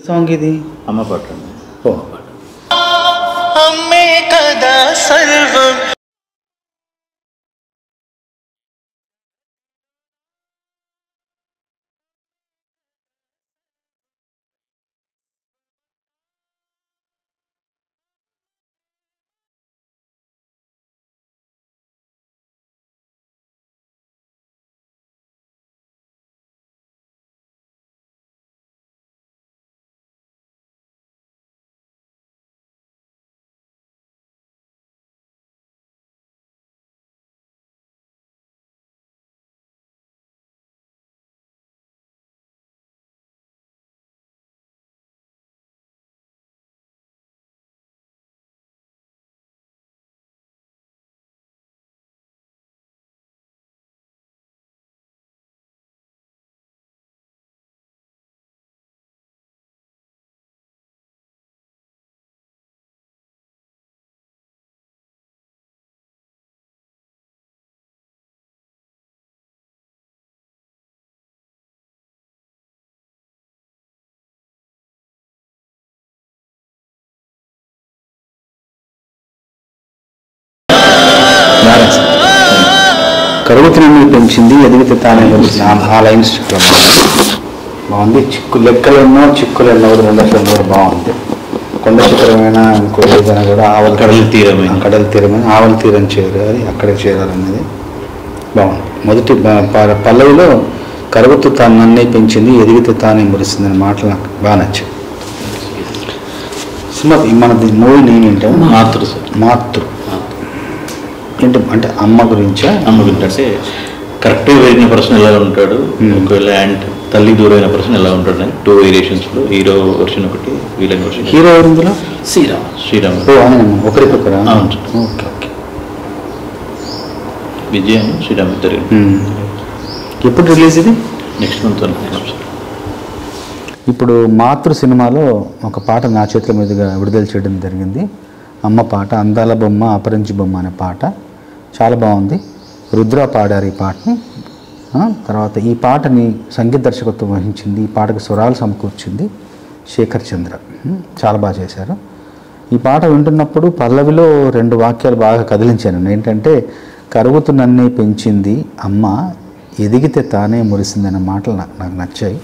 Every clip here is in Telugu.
సాంగ్ ఇది అమ్మ పాట అండి. ఓ అమ్మే కదా సర్వం కరుగుతున్న పెంచింది ఎదిగితే తానే ఆ లైన్స్ బాగుంది. లెక్కలెన్నో చిక్కులెన్నో రెండు కూడా బాగుంది. కొండ చిత్రమైన ఇంకో ఏదైనా కూడా కడల తీరమైన ఆవల తీరం చేరాలి, అక్కడికి చేరాలనేది బాగుంది. మొదటి పల్లవిలో కరుగుతూ తాను నన్నే పెంచింది ఎదిగితే తానే మురిసింది అనే మాటలు నాకు బాగా నచ్చాయి. సినిమా మన మూవీ నేమ్ ఏంటో మాతృ ఏంటి అంటే అమ్మ గురించా? అమ్మ గురించి అంటే కరెక్ట్గా పెరిగిన పర్సన్ ఎలా ఉంటాడు, ఒకవేళ అండ్ తల్లి దూరమైన పర్సన్ ఎలా ఉంటాడు అని 2 వేరియేషన్స్లో హీరో వర్షన్ ఒకటి, విలన్ వర్షన్. హీరో ఎవరు ఇందులో? శ్రీరామ్. ఓ అవును, ఒకరికొకరా? Okay okay. విజయ్ శ్రీరామ్ ఇద్దరు. ఎప్పుడు రిలీజ్ ఇది? నెక్స్ట్ మంత్ అనుకుంటున్నాం సార్. ఇప్పుడు మాతృ సినిమాలో ఒక పాట నా చేతుల మీదుగా విడుదల చేయడం జరిగింది. అమ్మ పాట, అందాల బొమ్మ అపరించి బొమ్మ అనే పాట చాలా బాగుంది. రుద్ర పాడారు ఈ పాటని. తర్వాత ఈ పాటని సంగీత దర్శకత్వం వహించింది, ఈ పాటకు స్వరాలు సమకూర్చింది శేఖర్ చంద్ర. చాలా బాగా చేశారు. ఈ పాట వింటున్నప్పుడు పల్లవిలో 2 వాక్యాలు బాగా కదిలించాను. ఏంటంటే కరుగుతూ నన్నే పెంచింది అమ్మ ఎదిగితే తానే మురిసింది అనే మాటలు నాకు నచ్చాయి.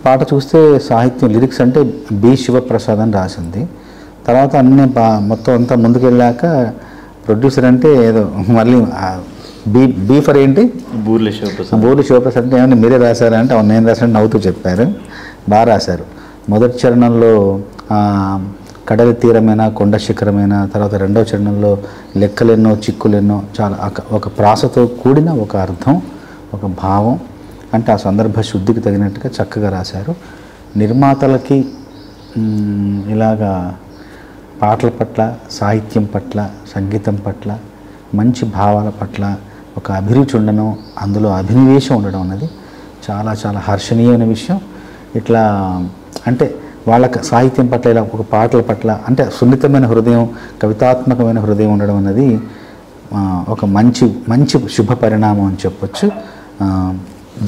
పాట చూస్తే సాహిత్యం లిరిక్స్ అంటే బి శివప్రసాద్ అని రాసింది. తర్వాత అన్నీ మొత్తం అంతా ముందుకెళ్ళాక ప్రొడ్యూసర్ అంటే ఏదో మళ్ళీ బీ ఫర్ ఏంటి బూర్ల శివప్రసాద్ అంటే ఏమన్నా మీరే రాశారా అంటే అవును నేను రాశాను నవ్వుతూ చెప్పారు. బాగా రాశారు. మొదటి చరణంలో కడలి తీరమైన కొండ శిఖరమైన, తర్వాత రెండవ చరణంలో లెక్కలెన్నో చిక్కులెన్నో, చాలా ఒక ప్రాసతో కూడిన ఒక అర్థం, ఒక భావం, అంటే ఆ సందర్భ శుద్ధికి తగినట్టుగా చక్కగా రాశారు. నిర్మాతలకి ఇలాగా పాటల పట్ల, సాహిత్యం పట్ల, సంగీతం పట్ల, మంచి భావాల పట్ల ఒక అభిరుచి ఉండడం, అందులో అభినివేశం ఉండడం అన్నది చాలా చాలా హర్షణీయమైన విషయం. ఇట్లా అంటే వాళ్ళకి సాహిత్యం పట్ల, ఇలా ఒక పాటల పట్ల అంటే సున్నితమైన హృదయం, కవితాత్మకమైన హృదయం ఉండడం అన్నది ఒక మంచి మంచి శుభ పరిణామం అని చెప్పొచ్చు.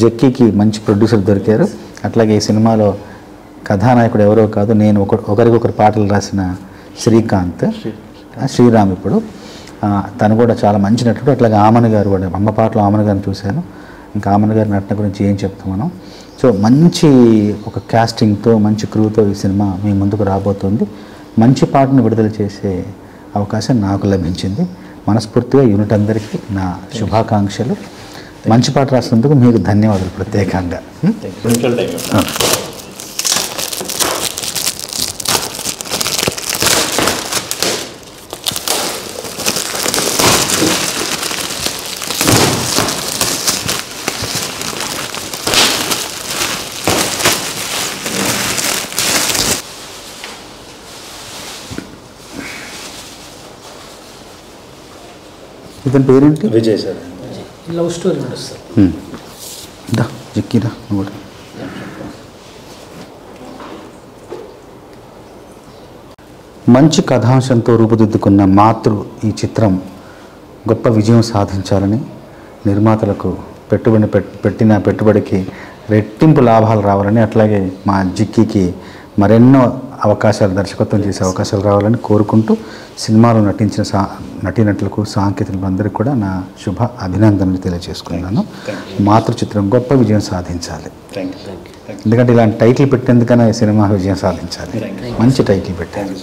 జక్కీకి మంచి ప్రొడ్యూసర్ దొరికారు. అట్లాగే ఈ సినిమాలో కథానాయకుడు ఎవరో కాదు, నేను ఒకరికొకరు పాటలు రాసిన శ్రీరామ్ ఇప్పుడు తను కూడా చాలా మంచి నటుడు. అట్లాగే ఆమన్ గారు కూడా, అమ్మ పాటలో ఆమన్ గారిని చూశాను. ఇంకా ఆమన్ గారి నటన గురించి ఏం చెప్తాం మనం. సో మంచి ఒక కాస్టింగ్తో, మంచి క్రూతో ఈ సినిమా మీ ముందుకు రాబోతుంది. మంచి పాటను విడుదల చేసే అవకాశం నాకు లభించింది. మనస్ఫూర్తిగా యూనిట్ అందరికీ నా శుభాకాంక్షలు. మంచి పాట రాసినందుకు మీకు ధన్యవాదాలు ప్రత్యేకంగా. ఇతని పేరేంటి? విజయ్ సార్. లవ్ స్టోరీ ఉండదు సార్. జిక్కిరా కూడా. మంచి కథాంశంతో రూపుదిద్దుకున్న మాతృ ఈ చిత్రం గొప్ప విజయం సాధించాలని, నిర్మాతలకు పెట్టిన పెట్టుబడికి రెట్టింపు లాభాలు రావాలని, అట్లాగే మా జిక్కీకి మరెన్నో అవకాశాలు, దర్శకత్వం చేసే అవకాశాలు రావాలని కోరుకుంటూ సినిమాలో నటించిన నటీనటులకు, సాంకేతికులకు అందరికీ కూడా నా శుభ అభినందనలు తెలియజేసుకున్నాను. మాతృ చిత్రం గొప్ప విజయం సాధించాలి. ఎందుకంటే ఇలాంటి టైటిల్ పెట్టేందుకైనా ఈ సినిమా విజయం సాధించాలి. మంచి టైటిల్ పెట్టారు.